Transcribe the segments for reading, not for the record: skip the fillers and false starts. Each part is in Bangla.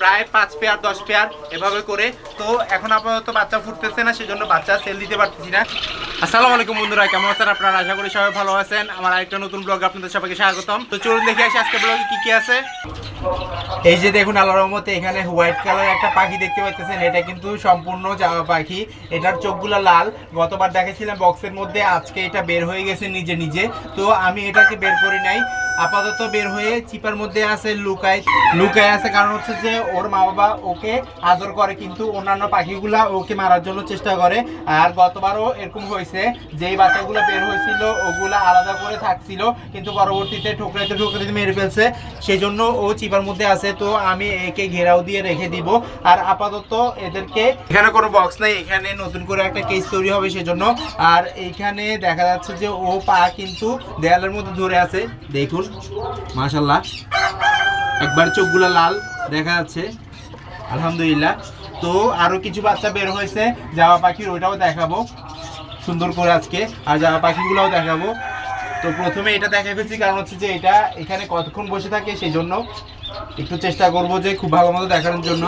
প্রায় 5 পেয়ার 10 পেয়ার এভাবে করে। তো এখন আপাতত বাচ্চা ফুটতেছে না, সেজন্য বাচ্চা সেল দিতে পারতেছি না। আসসালামু আলাইকুম বন্ধুরা, কেমন আছেন আপনারা? আশা করি সবাই ভালো আছেন। আমার আরেকটা নতুন ব্লগ আপনাদের সবাইকে স্বাগতম। তো চলুন দেখে আসি আজকে ব্লগে কি কি আছে। এই যে দেখুন, আল্লাহর রহমতে এখানে হোয়াইট কালার একটা পাখি দেখতে পাচ্ছেন। এটা কিন্তু সম্পূর্ণ জামা পাখি। এটার চোখগুলো লাল। গতবার দেখেছিলাম বক্সের মধ্যে, আজকে এটা বের হয়ে গেছে নিজে নিজে। তো আমি এটাকে বের করি নাই, আপাতত বের হয়ে চিপার মধ্যে আছে, লুকায় আছে। কারণ হচ্ছে যে ওর মা বাবা ওকে আদর করে, কিন্তু অন্যান্য পাখিগুলা ওকে মারার জন্য চেষ্টা করে। আর গতবারও এরকম হয়েছে, যেই বাচ্চাগুলো বের হয়েছিল ওগুলা আলাদা করে থাকছিল, কিন্তু পরবর্তীতে ঠোকরাইতে মেরে ফেলছে। সেই জন্য ও চিপার মধ্যে আছে। তো আমি একে ঘেরাও দিয়ে রেখে দিব। আর আপাতত এদেরকে এখানে কোনো বক্স নাই, এখানে নতুন করে একটা কেস তৈরি হবে সেজন্য। আর এইখানে দেখা যাচ্ছে যে ও পা কিন্তু দেয়ালের মধ্যে ধরে আছে, দেখুন মাশাআল্লাহ, একবার চোখগুলো লাল দেখা যাচ্ছে, আলহামদুলিল্লাহ। তো আরো কিছু বাচ্চা বের হয়েছে জামা পাখির, ওইটাও দেখাবো সুন্দর করে আজকে, আর জামা পাখিগুলোও দেখাবো। তো প্রথমে এটা দেখা ফেলছি, কারণ হচ্ছে যে এটা এখানে কতক্ষণ বসে থাকে, সেই জন্য একটু চেষ্টা করব যে খুব ভালো মতো দেখানোর জন্য।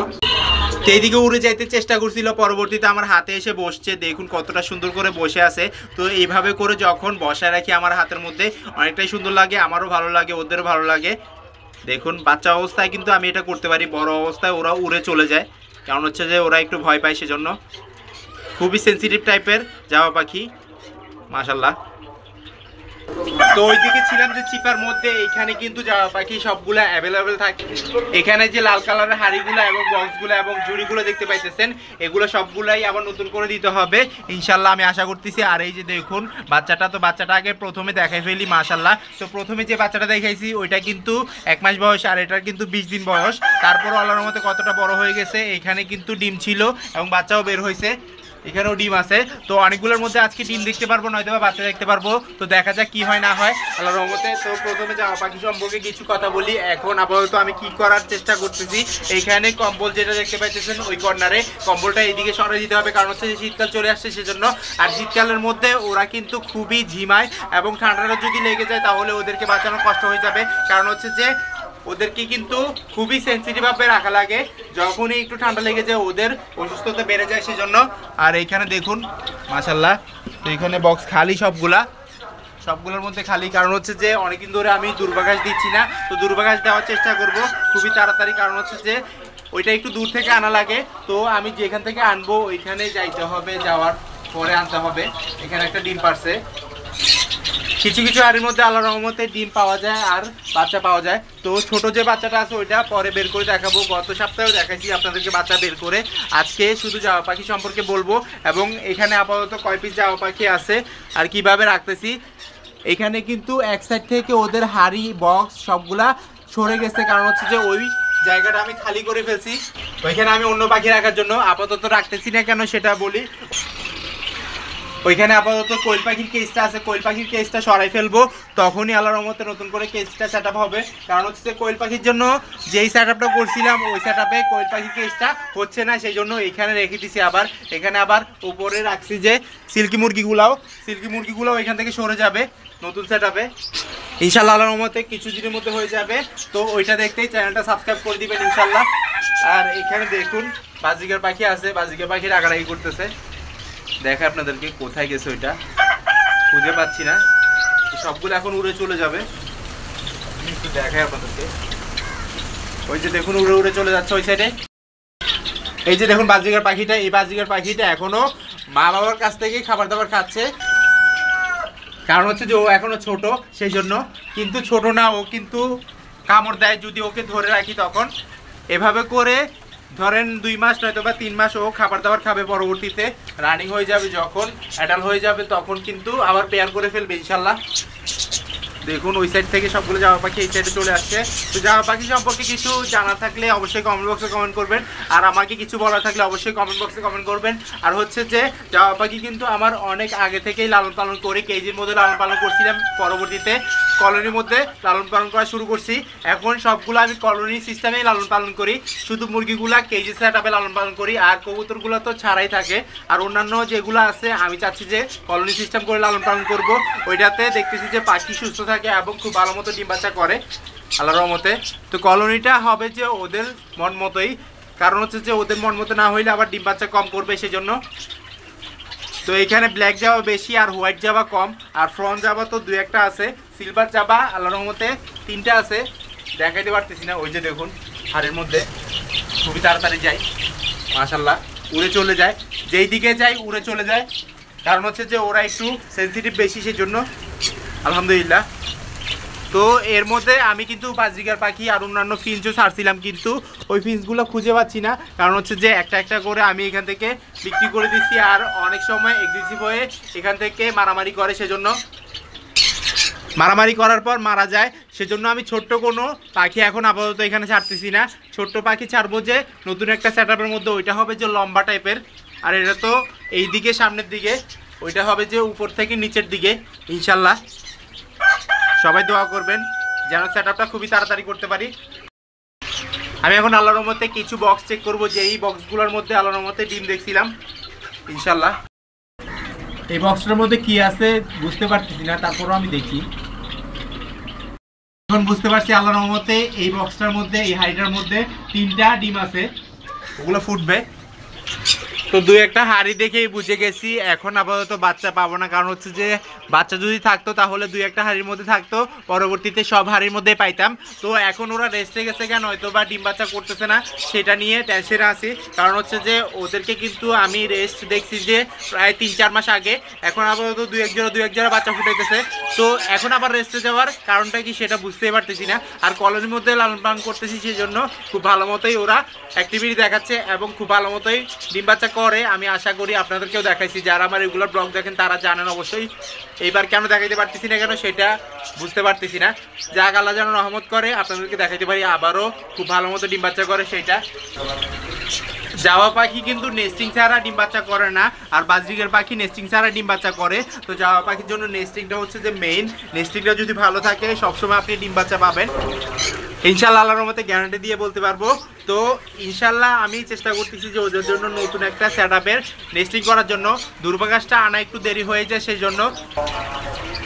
তো এইদিকে উড়ে যাইতে চেষ্টা করছিল, পরবর্তীতে আমার হাতে এসে বসছে, দেখুন কতটা সুন্দর করে বসে আছে। তো এইভাবে করে যখন বসায় রাখি আমার হাতের মধ্যে, অনেকটাই সুন্দর লাগে, আমারও ভালো লাগে, ওদেরও ভালো লাগে। দেখুন বাচ্চা অবস্থায় কিন্তু আমি এটা করতে পারি, বড় অবস্থায় ওরা উড়ে চলে যায়, কারণ হচ্ছে যে ওরা একটু ভয় পায়, সেজন্য। খুবই সেন্সিটিভ টাইপের জামা পাখি, মাশাআল্লাহ। তো ওইদিকে ছিলাম যে চিপার মধ্যে, এখানে কিন্তু জামা পাখি সবগুলা অ্যাভেলেবেল থাকে। এখানে যে লাল কালারের হাড়িগুলো এবং বক্সগুলো এবং ঝুড়িগুলো দেখতে পাইতেছেন, এগুলো সবগুলাই আবার নতুন করে দিতে হবে ইনশাল্লাহ, আমি আশা করতেছি। আর এই যে দেখুন বাচ্চাটা আগে প্রথমে দেখাই ফেলি, মাশাল্লাহ। তো প্রথমে যে বাচ্চাটা দেখাইছি ওইটা কিন্তু 1 মাস বয়স, আর এটার কিন্তু 20 দিন বয়স। তারপরও আল্লাহর মতে কতটা বড় হয়ে গেছে। এখানে কিন্তু ডিম ছিল এবং বাচ্চাও বের হয়েছে, এখানেও ডিম আছে। তো অনেকগুলোর মধ্যে আজকে ডিম দেখতে পারবো, নয়তো বা বাচ্চা দেখতে পারবো। তো দেখা যাক কি হয় না হয় আল্লাহর রহমতে। তো প্রথমে জামা পাখি সম্পর্কে কিছু কথা বলি। এখন আপাতত আমি কি করার চেষ্টা করতেছি, এইখানে কম্বল যেটা দেখতে পাইতেছেন ওই কর্নারে, কম্বলটা এইদিকে সরিয়ে দিতে হবে, কারণ হচ্ছে যে শীতকাল চলে আসছে সেজন্য। আর শীতকালের মধ্যে ওরা কিন্তু খুবই ঝিমায়, এবং ঠান্ডাটা যদি লেগে যায় তাহলে ওদেরকে বাঁচানো কষ্ট হয়ে যাবে। কারণ হচ্ছে যে ওদেরকে কিন্তু খুবই সেন্সিটিভভাবে রাখা লাগে, যখনই একটু ঠান্ডা লেগে যায় ওদের অসুস্থতা বেড়ে যায় সেজন্য। আর এইখানে দেখুন মাশাআল্লাহ, তো এখানে বক্স খালি, সবগুলোর মধ্যে খালি, কারণ হচ্ছে যে অনেকদিন ধরে আমি দুর্বাঘাস দিচ্ছি না। তো দুর্বাঘাস দেওয়ার চেষ্টা করব খুবই তাড়াতাড়ি, কারণ হচ্ছে যে ওইটা একটু দূর থেকে আনা লাগে। তো আমি যেখান থেকে আনবো ওইখানে যাইতে হবে, যাওয়ার পরে আনতে হবে। এখানে একটা ডিম পারছে, কিছু কিছু হাড়ির মধ্যে আল্লাহর রহমতে ডিম পাওয়া যায় আর বাচ্চা পাওয়া যায়। তো ছোট যে বাচ্চাটা আছে ওইটা পরে বের করে দেখাবো। গত সপ্তাহেও দেখাইছি আপনাদেরকে বাচ্চা বের করে। আজকে শুধু জামা পাখি সম্পর্কে বলবো, এবং এখানে আপাতত কয় পিস জামা পাখি আছে আর কিভাবে রাখতেছি। এখানে কিন্তু এক সাইড থেকে ওদের হাড়ি বক্স সবগুলা সরে গেছে, কারণ হচ্ছে যে ওই জায়গাটা আমি খালি করে ফেলছি। ওইখানে আমি অন্য পাখি রাখার জন্য আপাতত রাখতেছি না, কেন সেটা বলি। ওইখানে আপাতত কোয়েল পাখির কেসটা আছে, কোয়েল পাখির কেসটা সরাই ফেলবো, তখনই আল্লাহর রহমতে নতুন করে কেসটা সেট আপ হবে। কারণ হচ্ছে কোয়েল পাখির জন্য যেই সেট আপটা করছিলাম ওই সেট আপে কোয়েল পাখির কেসটা হচ্ছে না, সেই জন্য এইখানে রেখে দিছি। আবার এখানে আবার উপরে রাখছি যে সিল্কি মুরগিগুলোও এখান থেকে সরে যাবে নতুন সেট আপে ইনশাল্লাহ, আল্লাহর রহমতে কিছুদিনের মধ্যে হয়ে যাবে। তো ওইটা দেখতেই চ্যানেলটা সাবস্ক্রাইব করে দিবেন ইনশাল্লাহ। আর এখানে দেখুন বাজিকার পাখি আছে, বাজিকার পাখি রাগারাগি করতেছে, দেখা আপনাদেরকে কোথায় গেছে ওইটা খুঁজে পাচ্ছি না। সবগুলো এখন উড়ে চলে যাবে, একটু দেখাই আপনাদেরকে। ওই যে দেখুন উড়ে উড়ে চলে যাচ্ছে ওই সাইডে। এই যে দেখুন বাজিকার পাখিটা, এই বাজিকার পাখিটা এখনো মা বাবার কাছ থেকে খাবার দাবার খাচ্ছে, কারণ হচ্ছে যে ও এখনো ছোট সেই জন্য। কিন্তু ছোট না, ও কিন্তু কামড় দেয় যদি ওকে ধরে রাখি তখন। এভাবে করে ধরেন 2 মাস নয়তো বা 3 মাস ও খাবার দাবার খাবে, পরবর্তীতে রানিং হয়ে যাবে, যখন অ্যাডাল্ট হয়ে যাবে তখন কিন্তু আবার পেয়ার করে ফেলবে ইনশাল্লাহ। দেখুন ওই সাইড থেকে সবগুলো জামা পাখি এই সাইডে চলে আসছে। তো জামা পাখি সম্পর্কে কিছু জানা থাকলে অবশ্যই কমেন্ট বক্সে কমেন্ট করবেন, আর আমাকে কিছু বলা থাকলে অবশ্যই কমেন্ট বক্সে কমেন্ট করবেন। আর হচ্ছে যে জামা পাখি কিন্তু আমার অনেক আগে থেকেই লালন পালন করি, কেজির মধ্যে লালন পালন করছিলাম, পরবর্তীতে কলোনির মধ্যে লালন পালন করা শুরু করছি। এখন সবগুলো আমি কলোনি সিস্টেমেই লালন পালন করি, শুধু মুরগিগুলা কেজি সেট আপে লালন পালন করি, আর কবুতরগুলো তো ছাড়াই থাকে। আর অন্যান্য যেগুলো আছে আমি চাচ্ছি যে কলোনি সিস্টেম করে লালন পালন করব, ওইটাতে দেখতেছি যে পাখি সুস্থ থাকে এবং খুব ভালো মতো ডিম বাচ্চা করে। আল্লাহর রহমতে। তো কলোনিটা হবে যে ওদের মন মতোই, কারণ হচ্ছে যে ওদের মন মতো না হইলে আবার ডিম বাচ্চা কম করবে সেজন্য। তো এখানে ব্ল্যাক জাবা বেশি আর হোয়াইট জাবা কম, আর ফ্রন্ট জাবা তো দু একটা আছে, সিলভার জাবা আল্লাহর রহমতে 3টা আছে, দেখাইতে পারতেছি না। ওই যে দেখুন হাড়ের মধ্যে খুবই তাড়াতাড়ি যায় মাশাল্লাহ, উড়ে চলে যায়, যেই দিকে যায় উড়ে চলে যায়, কারণ হচ্ছে যে ওরা একটু সেন্সিটিভ বেশি সেই জন্য আলহামদুলিল্লাহ। তো এর মধ্যে আমি কিন্তু বাজরিগার পাখি আর অন্যান্য ফিন্সও ছাড়ছিলাম, কিন্তু ওই ফিন্সগুলো খুঁজে পাচ্ছি না, কারণ হচ্ছে যে একটা একটা করে আমি এখান থেকে বিক্রি করে দিচ্ছি, আর অনেক সময় এগ্রেসিভ হয়ে এখান থেকে মারামারি করে, সেজন্য মারামারি করার পর মারা যায়, সেজন্য আমি ছোট্ট কোনো পাখি এখন আপাতত এখানে ছাড়তেছি না। ছোট্ট পাখি ছাড়বো যে নতুন একটা সেট আপের মধ্যে, ওইটা হবে যে লম্বা টাইপের, আর এটা তো এই দিকে সামনের দিকে, ওইটা হবে যে উপর থেকে নিচের দিকে ইনশাল্লাহ। সবাই দোয়া করবেন যেন সেট আপটা খুবই তাড়াতাড়ি করতে পারি। আমি এখন আল্লাহর রহমতে কিছু বক্স চেক করবো, যে এই বক্সগুলোর মধ্যে আল্লাহর রহমতে ডিম দেখছিলাম ইনশাল্লাহ। এই বক্সটার মধ্যে কি আছে বুঝতে পারতেছি না, তারপরও আমি দেখি। এখন বুঝতে পারছি আল্লাহর রহমতে এই বক্সটার মধ্যে, এই হাড়িটার মধ্যে 3টা ডিম আছে, ওগুলো ফুটবে। তো দু একটা হাড়ি দেখেই বুঝে গেছি এখন আপাতত বাচ্চা পাবো না, কারণ হচ্ছে যে বাচ্চা যদি থাকতো তাহলে দুই একটা হাড়ির মধ্যে থাকতো, পরবর্তীতে সব হাড়ির মধ্যে পাইতাম। তো এখন ওরা রেস্টে গেছে কেন, হয়তো বা ডিম বাচ্চা করতেছে না, সেটা নিয়ে টেনশনে আছি। কারণ হচ্ছে যে ওদেরকে কিন্তু আমি রেস্ট দেখছি যে প্রায় 3-4 মাস আগে, এখন আপাতত দু এক জোড়া বাচ্চা ফুটাইতেছে। তো এখন আবার রেস্টে যাওয়ার কারণটা কি সেটা বুঝতেই পারতেছি না। আর কলোনির মধ্যে লালন পালন করতেছি, সেই জন্য খুব ভালো মতোই ওরা অ্যাক্টিভিটি দেখাচ্ছে এবং খুব ভালো মতোই ডিম বাচ্চা করে। আমি আশা করি আপনাদেরকেও দেখাইছি, যারা আমার রেগুলার ব্লগ দেখেন তারা জানেন অবশ্যই। এইবার কেন দেখাইতে পারতেছি না কেন সেটা বুঝতে পারতেছি না, যাক আল্লাহ যেন রহমত করে আপনাদেরকে দেখাইতে পারি আবারও খুব ভালো মতো ডিম বাচ্চা করে সেইটা। জাওয়া পাখি কিন্তু নেস্টিং ছাড়া ডিম বাচ্চা করে না, আর বাজরিগার পাখি নেস্টিং ছাড়া ডিম বাচ্চা করে। তো জাওয়া পাখির জন্য নেস্টিংটা হচ্ছে যে মেইন, নেস্টিংটা যদি ভালো থাকে সবসময় আপনি ডিম বাচ্চা পাবেন ইনশাল্লাহ, আল্লাহর রহমতে গ্যারান্টি দিয়ে বলতে পারবো। তো ইনশাল্লাহ আমি চেষ্টা করতেছি যে ওদের জন্য নতুন একটা সেট আপের নেস্টিং করার জন্য। দুর্বাঘাসটা আনা একটু দেরি হয়ে যায়, সেই জন্য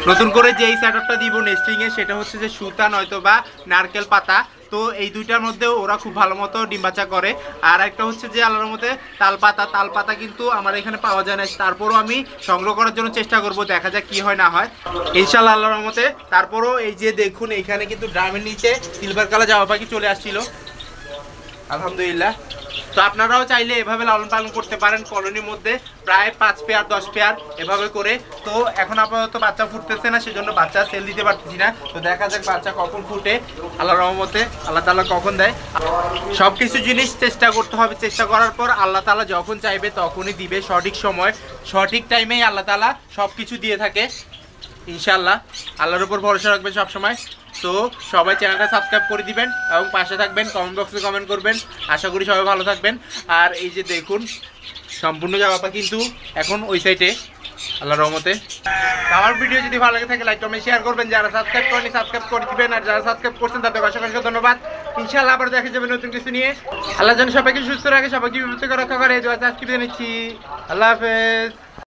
নতুন করে যেই সেট আপটা দিব নেস্টিংয়ে সেটা হচ্ছে যে সুতা নয়তো বা নারকেল পাতা। তো এই দুইটার মধ্যে ওরা খুব ভালো মতো ডিম বাচ্চা করে। আর একটা হচ্ছে যে আল্লাহর মধ্যে তালপাতা কিন্তু আমার এখানে পাওয়া যায় না, তারপরও আমি সংগ্রহ করার জন্য চেষ্টা করব, দেখা যাক কি হয় না হয় ইনশাআল্লাহ আল্লাহর রহমতে। তারপরও এই যে দেখুন এখানে কিন্তু ড্রামের নিচে সিলভার কালার জামা পাখি চলে আসছিল আলহামদুলিল্লাহ। তো আপনারাও চাইলে এভাবে লালন পালন করতে পারেন, কলোনির মধ্যে প্রায় 5 পেয়ার 10 পেয়ার এভাবে করে। তো এখন আপাতত বাচ্চা ফুটতেছে না, সেজন্য বাচ্চা সেল দিতে পারতেছি না। তো দেখা যাক বাচ্চা কখন ফুটে, আল্লাহর রহমতে আল্লাহ তাআলা কখন দেয়। সব কিছু জিনিস চেষ্টা করতে হবে, চেষ্টা করার পর আল্লাহ তাআলা যখন চাইবে তখনই দিবে, সঠিক সময় সঠিক টাইমেই আল্লাহ তাআলা সব কিছু দিয়ে থাকে ইনশাআল্লাহ। আল্লাহর উপর ভরসা রাখবেন সবসময়। তো সবাই চ্যানেলটা সাবস্ক্রাইব করে দিবেন এবং পাশে থাকবেন, কমেন্ট বক্সে কমেন্ট করবেন। আশা করি সবাই ভালো থাকবেন। আর এই যে দেখুন সম্পূর্ণ জায়গাটা কিন্তু এখন ওই সাইডে আল্লাহর রহমতে। আমার ভিডিও যদি ভালো লাগে থাকে লাইক কমেন্ট শেয়ার করবেন, যারা সাবস্ক্রাইব করেনি সাবস্ক্রাইব করে দিবেন, আর যারা সাবস্ক্রাইব করছেন তাদের অসংখ্য ধন্যবাদ। ইনশাআল্লাহ আবার দেখা যাবে নতুন কিছু নিয়ে। আল্লাহ যেন সবাইকে সুস্থ রাখে, সবাইকে বিপদ থেকে রক্ষা করে। এই দোয়া আজকে বিদায় নিচ্ছি, আল্লাহ হাফেজ।